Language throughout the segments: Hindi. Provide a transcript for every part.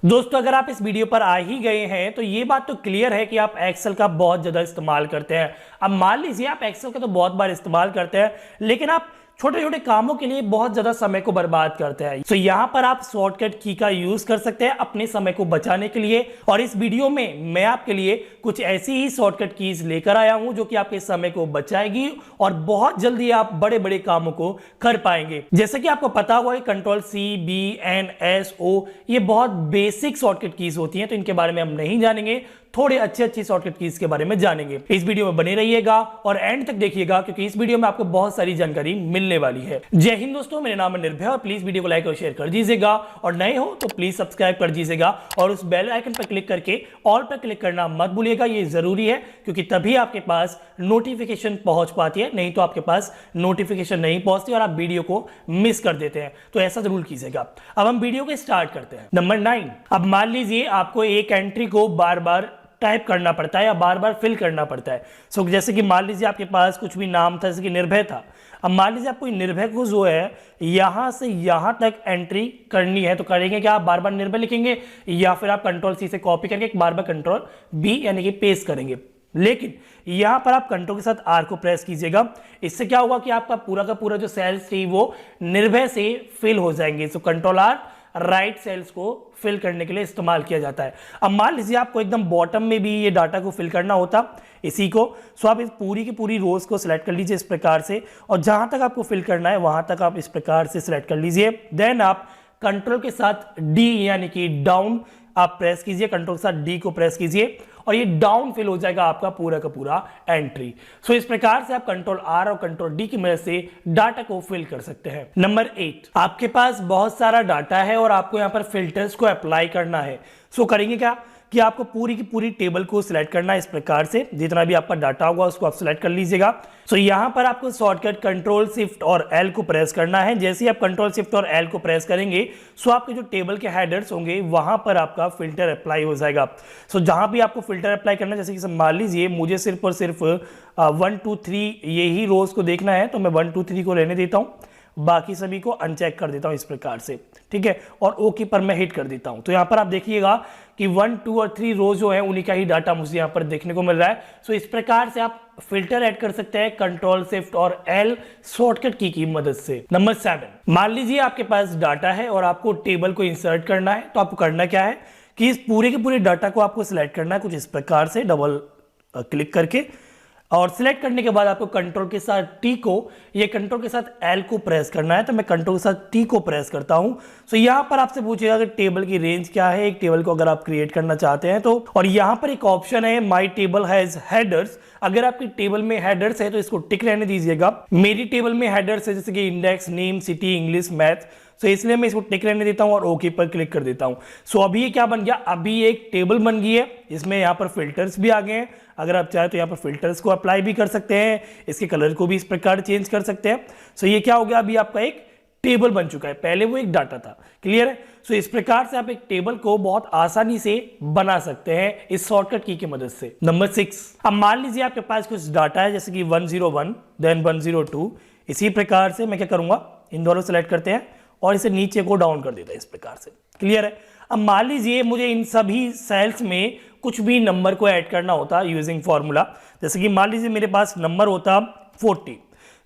दोस्तों अगर आप इस वीडियो पर आ ही गए हैं तो ये बात तो क्लियर है कि आप एक्सेल का बहुत ज़्यादा इस्तेमाल करते हैं। अब मान लीजिए आप एक्सेल का तो बहुत बार इस्तेमाल करते हैं, लेकिन आप छोटे छोटे कामों के लिए बहुत ज़्यादा समय को बर्बाद करते हैं। तो यहाँ पर आप शॉर्टकट की का यूज़ कर सकते हैं अपने समय को बचाने के लिए। और इस वीडियो में मैं आपके लिए कुछ ऐसी ही शॉर्टकट कीज लेकर आया हूँ जो कि आपके समय को बचाएगी और बहुत जल्दी आप बड़े बड़े कामों को कर पाएंगे। जैसे कि आपको पता हुआ है Ctrl+C+B+N+S+O ये बहुत बेसिक शॉर्टकट कीज होती हैं, तो इनके बारे में हम नहीं जानेंगे, थोड़े अच्छी शॉर्टकट कीज के बारे में जानेंगे। इस वीडियो में बने रहिएगा और एंड तक देखिएगा क्योंकि इस वीडियो में आपको बहुत सारी जानकारी मिलने वाली है। जय हिंद दोस्तों, मेरा नाम है निर्भय और प्लीज वीडियो को लाइक और शेयर कर दीजिएगा और नए हो तो प्लीज सब्सक्राइब कर दीजिएगा और उस बेल आइकन पर क्लिक करके ऑल पर क्लिक करना मत भूलिएगा। ये जरूरी है क्योंकि तभी आपके पास नोटिफिकेशन पहुंच पाती है, नहीं तो आपके पास नोटिफिकेशन नहीं पहुंचती और आप वीडियो को मिस कर देते हैं। तो ऐसा जरूर कीजिएगा। अब हम वीडियो को स्टार्ट करते हैं। नंबर 9, अब मान लीजिए आपको एक एंट्री को बार बार टाइप करना पड़ता है या बार बार फिल करना पड़ता है। जैसे कि मान लीजिए आपके पास कुछ भी नाम था, जैसे कि निर्भय था। अब मान लीजिए आपको निर्भय को जो है यहां से यहां तक एंट्री करनी है, तो करेंगे क्या? आप बार बार निर्भय लिखेंगे या फिर आप Ctrl+C से कॉपी करके बार बार Ctrl+V यानी कि पेस्ट करेंगे। लेकिन यहां पर आप कंट्रोल के साथ R को प्रेस कीजिएगा। इससे क्या होगा कि आपका पूरा का पूरा जो सेल्स थी वो निर्भय से फिल हो जाएंगे। Ctrl+R राइट सेल्स को फिल करने के लिए इस्तेमाल किया जाता है। अब मान लीजिए आपको एकदम बॉटम में भी ये डाटा को फिल करना होता इसी को, सो आप इस पूरी की पूरी रोज को सिलेक्ट कर लीजिए इस प्रकार से और जहां तक आपको फिल करना है वहां तक आप इस प्रकार से सिलेक्ट कर लीजिए। देन आप कंट्रोल के साथ D यानी कि डाउन आप प्रेस कीजिए, कंट्रोल के साथ D को प्रेस कीजिए और ये डाउन फिल हो जाएगा आपका पूरा का पूरा एंट्री। सो इस प्रकार से आप Ctrl+R और Ctrl+D की मदद से डाटा को फिल कर सकते हैं। नंबर 8, आपके पास बहुत सारा डाटा है और आपको यहाँ पर फिल्टर्स को अप्लाई करना है। सो करेंगे क्या कि आपको पूरी की पूरी टेबल को सिलेक्ट करना है इस प्रकार से, जितना भी आपका डाटा होगा उसको आप सिलेक्ट कर लीजिएगा। सो यहाँ पर आपको शॉर्टकट Ctrl+Shift और L को प्रेस करना है। जैसे ही आप Ctrl+Shift और L को प्रेस करेंगे सो आपके जो टेबल के हेडर्स होंगे वहां पर आपका फिल्टर अप्लाई हो जाएगा। सो जहां भी आपको फिल्टर अप्लाई करना है, जैसे कि मान लीजिए मुझे सिर्फ और सिर्फ 1 2 3 यही रोज को देखना है, तो मैं 1 2 3 को रहने देता हूँ, बाकी सभी को अनचेक कर देता हूं इस प्रकार से, ठीक है, और ओके पर मैं हिट कर देता हूं। तो यहां पर आप देखिएगा कि 1 2 और 3 रोज जो है उन्हीं का ही डाटा मुझे यहां पर देखने को मिल रहा है। सो इस प्रकार से आप फिल्टर ऐड कर सकते हैं Ctrl+Shift और L शॉर्टकट की मदद से। नंबर 7, मान लीजिए आपके पास डाटा है और आपको टेबल को इंसर्ट करना है, तो आपको करना क्या है कि इस पूरे के पूरे डाटा को आपको सिलेक्ट करना है कुछ इस प्रकार से डबल क्लिक करके, और सिलेक्ट करने के बाद आपको कंट्रोल के साथ T को, ये कंट्रोल के साथ L को प्रेस करना है, तो मैं कंट्रोल के साथ T को प्रेस करता हूं। सो यहां पर आपसे पूछेगा कि टेबल की रेंज क्या है एक टेबल को अगर आप क्रिएट करना चाहते हैं तो, और यहां पर एक ऑप्शन है माई टेबल हैज हेडर्स। अगर आपकी टेबल में हेडर्स है तो इसको टिक रहने दीजिएगा। मेरी टेबल में हेडर्स है जैसे कि index, name, city, English, math, तो इसलिए मैं इसको टिक रहने देता हूं और ओके पर क्लिक कर देता हूं। सो अभी ये क्या बन गया, अभी एक टेबल बन गई है, इसमें यहाँ पर फिल्टर्स भी आ गए हैं। अगर आप चाहें तो यहाँ पर फिल्टर्स को अप्लाई भी कर सकते हैं, इसके कलर को भी इस प्रकार चेंज कर सकते हैं। सो ये क्या हो गया, अभी आपका एक टेबल बन चुका है, पहले वो एक डाटा था। क्लियर है? सो इस प्रकार से आप एक टेबल को बहुत आसानी से बना सकते हैं इस शॉर्टकट की मदद से। नंबर 6, अब मान लीजिए आपके पास कुछ डाटा है जैसे कि 101 देन 102। इसी प्रकार से मैं क्या करूंगा, इन दोनों सेलेक्ट करते हैं और इसे नीचे को डाउन कर देता है इस प्रकार से। क्लियर है? अब मान लीजिए मुझे इन सभी सेल्स में कुछ भी नंबर को ऐड करना होता यूजिंग फॉर्मूला, जैसे कि मान लीजिए मेरे पास नंबर होता 40।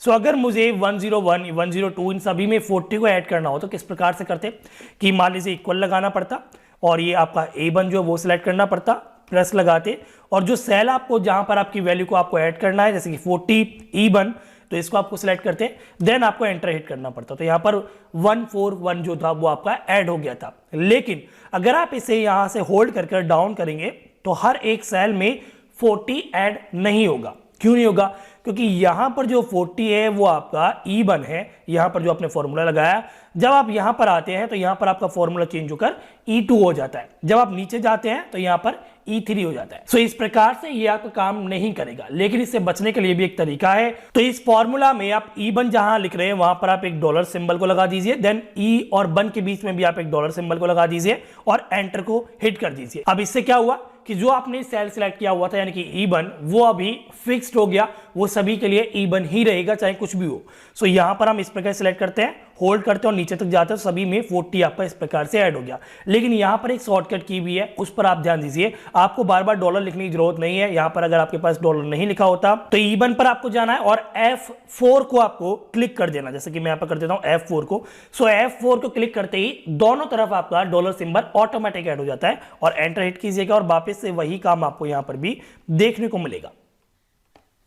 सो अगर मुझे 101 102 इन सभी में 40 को ऐड करना हो तो किस प्रकार से करते कि मान लीजिए इक्वल लगाना पड़ता और ये आपका A1 जो है वो सिलेक्ट करना पड़ता, प्लस लगाते, और जो सेल आपको जहां पर आपकी वैल्यू को आपको ऐड करना है जैसे कि 40 E1, तो इसको आपको सिलेक्ट करते हैं, देन आपको एंटर हिट करना पड़ता। तो यहाँ पर 141 जो था वो आपका ऐड हो गया था। लेकिन अगर आप इसे यहाँ से होल्ड करके डाउन करेंगे तो हर एक सेल में 40 ऐड नहीं होगा। क्यों नहीं होगा? क्योंकि यहां पर जो 40 है वो आपका E1 है, यहां पर जो आपने फॉर्मूला लगाया, जब आप यहां पर आते हैं तो यहां पर आपका फॉर्मूला चेंज होकर E2 हो जाता है, जब आप नीचे जाते हैं तो यहां पर E3 हो जाता है। सो इस प्रकार से ये आपका काम नहीं करेगा, लेकिन इससे बचने के लिए भी एक तरीका है। तो इस फॉर्मूला में आप E1 जहां लिख रहे हैं वहां पर आप एक डॉलर सिंबल को लगा दीजिए, देन E और 1 के बीच में भी आप एक डॉलर सिंबल को लगा दीजिए और एंटर को हिट कर दीजिए। अब इससे क्या हुआ कि जो आपने सेल सिलेक्ट किया हुआ था यानी कि E1 वो अभी फिक्स्ड हो गया, वो सभी के लिए E1 ही रहेगा चाहे कुछ भी हो। सो यहां पर हम इस प्रकार सिलेक्ट करते हैं, होल्ड करते हैं और नीचे तक जाते हैं तो सभी में 40 आपका इस प्रकार से ऐड हो गया। लेकिन यहाँ पर एक शॉर्टकट की भी है, उस पर आप ध्यान दीजिए। आपको बार बार डॉलर लिखने की जरूरत नहीं है। यहाँ पर अगर आपके पास डॉलर नहीं लिखा होता तो इवन पर आपको जाना है और F4 को आपको क्लिक कर देना, जैसे कि मैं यहाँ पर कर देता हूँ F4 को। सो F4 को क्लिक करते ही दोनों तरफ आपका डॉलर सिंबल ऑटोमेटिक ऐड हो जाता है और एंटर हिट कीजिएगा और वापस से वही काम आपको यहाँ पर भी देखने को मिलेगा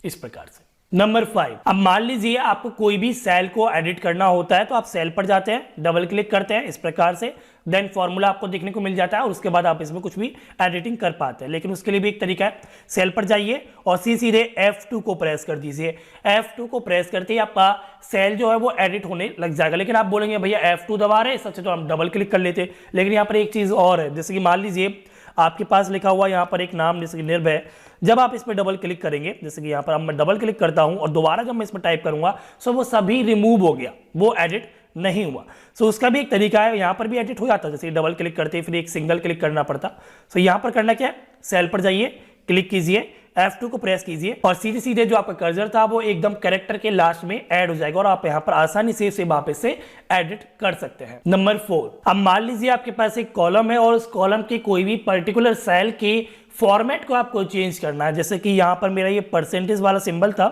इस प्रकार से। नंबर 5, अब मान लीजिए आपको कोई भी सेल को एडिट करना होता है तो आप सेल पर जाते हैं, डबल क्लिक करते हैं इस प्रकार से, देन फॉर्मूला आपको देखने को मिल जाता है और उसके बाद आप इसमें कुछ भी एडिटिंग कर पाते हैं। लेकिन उसके लिए भी एक तरीका है, सेल पर जाइए और सीधे F2 को प्रेस कर दीजिए। F2 को प्रेस करते ही आपका सेल जो है वो एडिट होने लग जाएगा। लेकिन आप बोलेंगे भैया F2 दबा रहे हैं, सबसे तो हम डबल क्लिक कर लेते। लेकिन यहाँ पर एक चीज और है, जैसे कि मान लीजिए आपके पास लिखा हुआ यहाँ पर एक नाम जैसे कि निर्भय, जब आप इस पर डबल क्लिक करेंगे, जैसे कि यहाँ पर अब मैं डबल क्लिक करता हूं और दोबारा जब मैं इसमें टाइप करूंगा सो वो सभी रिमूव हो गया, वो एडिट नहीं हुआ। सो उसका भी एक तरीका है, यहाँ पर भी एडिट हो जाता है, जैसे डबल क्लिक करते फिर एक सिंगल क्लिक करना पड़ता। सो यहाँ पर करना क्या है, सेल पर जाइए, क्लिक कीजिए, F2 को प्रेस कीजिए और सीधे सीधे जो आपका कर्सर था वो एकदम कैरेक्टर के लास्ट में ऐड हो जाएगा और आप यहाँ पर आसानी से इसे वापस से एडिट कर सकते हैं। नंबर 4, अब मान लीजिए आपके पास एक कॉलम है और उस कॉलम के कोई भी पर्टिकुलर सेल के फॉर्मेट को आपको चेंज करना है। जैसे कि यहाँ पर मेरा ये परसेंटेज वाला सिंबल था,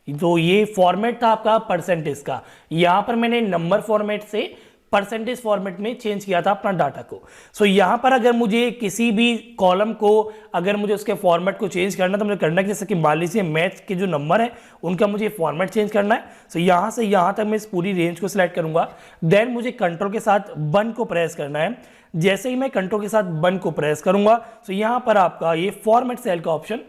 तो ये फॉर्मेट था आपका परसेंटेज का, यहाँ पर मैंने नंबर फॉर्मेट से परसेंटेज फॉर्मेट में चेंज किया था अपना डाटा को। सो यहाँ पर अगर मुझे किसी भी कॉलम को अगर मुझे उसके फॉर्मेट को चेंज करना तो मुझे करना है, जैसे कि मान लीजिए मैथ के जो नंबर है उनका मुझे फॉर्मेट चेंज करना है। सो यहाँ से यहाँ तक मैं इस पूरी रेंज को सिलेक्ट करूंगा, देन मुझे कंट्रोल के साथ 1 को प्रेस करना है। जैसे ही मैं कंट्रोल के साथ 1 को प्रेस करूंगा तो यहाँ पर आपका ये फॉर्मेट सेल का ऑप्शन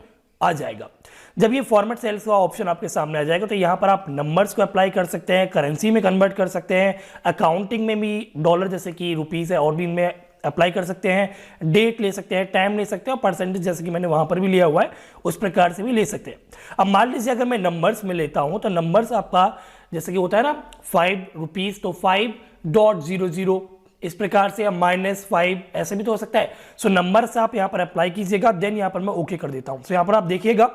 आ जाएगा। जब ये फॉर्मेट सेल्स का ऑप्शन आपके सामने आ जाएगा तो यहाँ पर आप नंबर्स को अप्लाई कर सकते हैं, करेंसी में कन्वर्ट कर सकते हैं, अकाउंटिंग में भी डॉलर जैसे कि रुपीस है और भी इनमें अप्लाई कर सकते हैं, डेट ले सकते हैं, टाइम ले सकते हैं और परसेंटेज जैसे कि मैंने वहां पर भी लिया हुआ है उस प्रकार से भी ले सकते हैं। अब मान लीजिए अगर मैं नंबर्स में लेता हूं तो नंबर्स आपका जैसे कि होता है ना 5 रुपीज, तो 5.00 इस प्रकार से, -5 ऐसे भी तो हो सकता है। सो नंबर से आप यहाँ पर अप्लाई कीजिएगा, देन यहाँ पर मैं ओके कर देता हूँ। सो यहाँ पर आप देखिएगा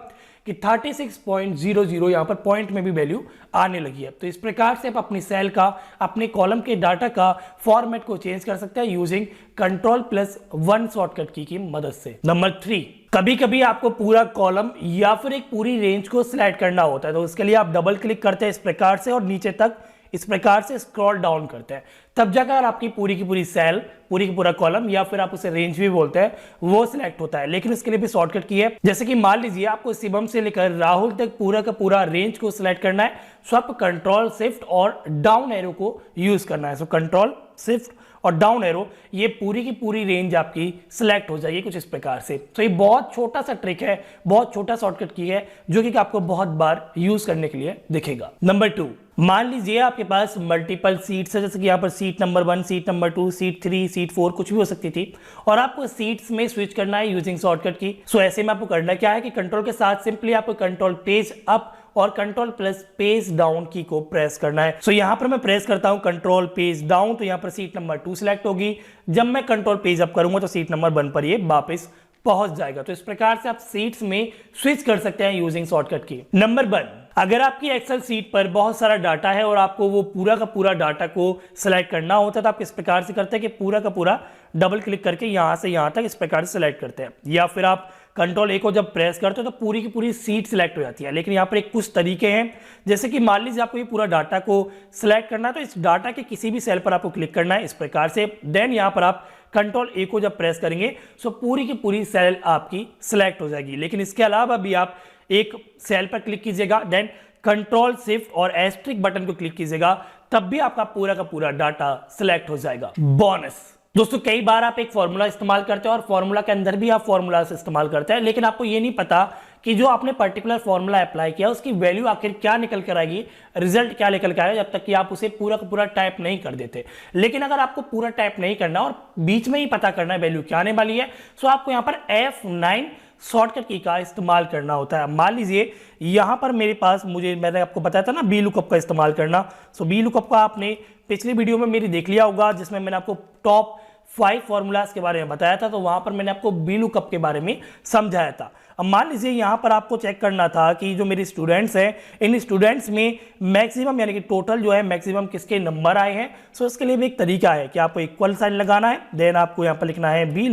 कि 36.00 यहाँ पर पॉइंट में भी वैल्यू आने लगी है। तो इस प्रकार से आप अपनी सेल का, अपने कॉलम के डाटा का फॉर्मेट को चेंज कर सकते हैं यूजिंग Ctrl+1 शॉर्टकट की मदद से। नंबर 3, कभी कभी आपको पूरा कॉलम या फिर एक पूरी रेंज को सिलेक्ट करना होता है, तो उसके लिए आप डबल क्लिक करते हैं इस प्रकार से और नीचे तक इस प्रकार से स्क्रॉल डाउन करते हैं, तब जाकर आपकी पूरी की पूरी सेल, पूरी की पूरा कॉलम या फिर आप उसे रेंज भी बोलते हैं वो सिलेक्ट होता है। लेकिन इसके लिए भी शॉर्टकट की है, जैसे कि मान लीजिए आपको शिवम से लेकर राहुल तक पूरा का पूरा रेंज को सिलेक्ट करना है, सो आपको कंट्रोल शिफ्ट और डाउन एरो को यूज करना है। सो कंट्रोल शिफ्ट और डाउन एरो, ये पूरी की पूरी रेंज आपकी सिलेक्ट हो जाएगी कुछ इस प्रकार से। तो ये बहुत छोटा सा ट्रिक है, बहुत छोटा शॉर्टकट की है जो कि आपको बहुत बार यूज करने के लिए दिखेगा। नंबर 2, मान लीजिए आपके पास मल्टीपल सीट्स है, जैसे कि यहाँ पर seat number 1, seat number 2, seat 3, seat 4 कुछ भी हो सकती थी और आपको सीट्स में स्विच करना है यूजिंग शॉर्टकट की। सो ऐसे में आपको करना क्या है कि कंट्रोल के साथ सिंपली आपको कंट्रोल पेज अप और कंट्रोल प्लस पेज डाउन की को प्रेस करना है। सो यहाँ पर मैं प्रेस करता हूँ कंट्रोल पेज डाउन, तो यहाँ पर सीट नंबर 2 सिलेक्ट होगी। जब मैं कंट्रोल पेज अप करूंगा तो सीट नंबर 1 पर ये वापस पहुंच जाएगा। तो इस प्रकार से आप सीट्स में स्विच कर सकते हैं यूजिंग शॉर्टकट की। नंबर 1, अगर आपकी एक्सेल सीट पर बहुत सारा डाटा है और आपको वो पूरा का पूरा डाटा को सिलेक्ट करना होता है तो आप इस प्रकार से करते हैं कि पूरा का पूरा डबल क्लिक करके यहां से यहां तक इस प्रकार से सिलेक्ट करते हैं, या फिर आप कंट्रोल ए को जब प्रेस करते हो तो पूरी की पूरी सीट सिलेक्ट हो जाती है। लेकिन यहाँ पर एक कुछ तरीके हैं, जैसे कि मान लीजिए आपको ये पूरा डाटा को सिलेक्ट करना है तो इस डाटा के किसी भी सेल पर आपको क्लिक करना है इस प्रकार से, देन यहाँ पर आप कंट्रोल ए को जब प्रेस करेंगे सो पूरी की पूरी सेल आपकी सिलेक्ट हो जाएगी। लेकिन इसके अलावा भी आप एक सेल पर क्लिक कीजिएगा, देन कंट्रोल शिफ्ट और एस्ट्रिक बटन को क्लिक कीजिएगा, तब भी आपका पूरा का पूरा डाटा सिलेक्ट हो जाएगा। बोनस दोस्तों, कई बार आप एक फॉर्मूला इस्तेमाल करते हैं और फॉर्मूला के अंदर भी आप फॉर्मूला से इस्तेमाल करते हैं, लेकिन आपको ये नहीं पता कि जो आपने पर्टिकुलर फॉर्मूला अप्लाई किया उसकी वैल्यू आखिर क्या निकल कर आएगी, रिजल्ट क्या निकल कर आएगा, जब तक कि आप उसे पूरा का पूरा टाइप नहीं कर देते। लेकिन अगर आपको पूरा टाइप नहीं करना और बीच में ही पता करना है वैल्यू क्या आने वाली है, सो आपको यहाँ पर F9 शॉर्टकट की का इस्तेमाल करना होता है। मान लीजिए यहां पर मेरे पास, मैंने आपको बताया था ना बी लुकअप का इस्तेमाल करना। सो बी लुकअप का आपने पिछली वीडियो में मेरी देख लिया होगा, जिसमें मैंने आपको टॉप 5 फॉर्मूलाज के बारे में बताया था, तो वहां पर मैंने आपको बी लुकअप के बारे में समझाया था। अब मान लीजिए यहां पर आपको चेक करना था कि जो मेरे स्टूडेंट्स हैं, इन स्टूडेंट्स में मैक्सिमम यानी कि टोटल जो है मैक्सिमम किसके नंबर आए हैं। सो इसके लिए भी एक तरीका है कि आपको इक्वल साइन लगाना है, देन आपको यहां पर लिखना है बी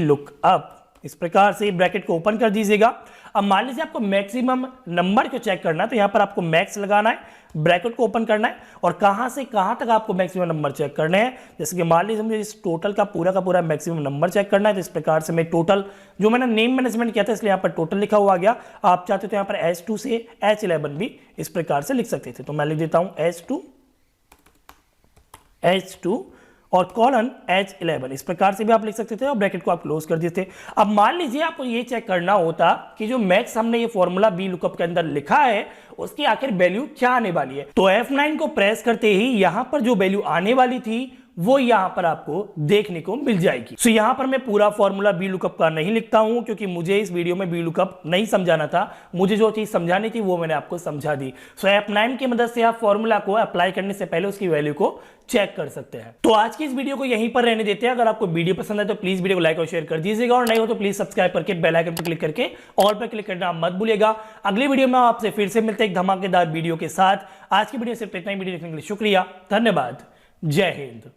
लुकअप, इस प्रकार से ब्रैकेट को ओपन कर दीजिएगा। अब मान लीजिए आपको मैक्सिमम नंबर को चेक करना है, तो यहां पर आपको मैक्स लगाना है, ब्रैकेट को ओपन करना है, और कहां से कहां तक आपको मैक्सिमम नंबर चेक करने हैं। जैसे कि मान लीजिए मुझे इस टोटल का पूरा मैक्सिमम नंबर चेक करना है, तो इस प्रकार से मैं टोटल जो मैंने नेम मैनेजमेंट किया था इसलिए यहां पर टोटल लिखा हुआ गया। आप चाहते तो यहां पर H2 से H11 भी इस प्रकार से लिख सकते थे, तो मैं लिख देता हूं H2 और कॉलन H11, इस प्रकार से भी आप लिख सकते थे और ब्रैकेट को आप क्लोज कर देते। अब मान लीजिए आपको ये चेक करना होता कि जो मैक्स हमने ये फॉर्मूला बी लुकअप के अंदर लिखा है उसकी आखिर वैल्यू क्या आने वाली है। तो F9 को प्रेस करते ही यहां पर जो वैल्यू आने वाली थी वो यहां पर आपको देखने को मिल जाएगी। सो यहां पर मैं पूरा फॉर्मूला बी लुकअप का नहीं लिखता हूं क्योंकि मुझे इस वीडियो में बी लुकअप नहीं समझाना था, मुझे जो चीज समझानी थी वो मैंने आपको समझा दी। सो F9 की मदद से आप फॉर्मूला को अप्लाई करने से पहले उसकी वैल्यू को चेक कर सकते हैं। तो आज की इस वीडियो को यहीं पर रहने देते हैं। अगर आपको वीडियो पसंद है तो प्लीज वीडियो को लाइक और शेयर कर दीजिएगा, और नहीं हो तो प्लीज सब्सक्राइब करके बेल आइकन पर क्लिक करके ऑल पर क्लिक करना मत भूलिएगा। अगली वीडियो में आपसे फिर से मिलते हैं एक धमाकेदार वीडियो के साथ। आज की वीडियो सिर्फ इतना ही। वीडियो देखने के लिए शुक्रिया, धन्यवाद, जय हिंद।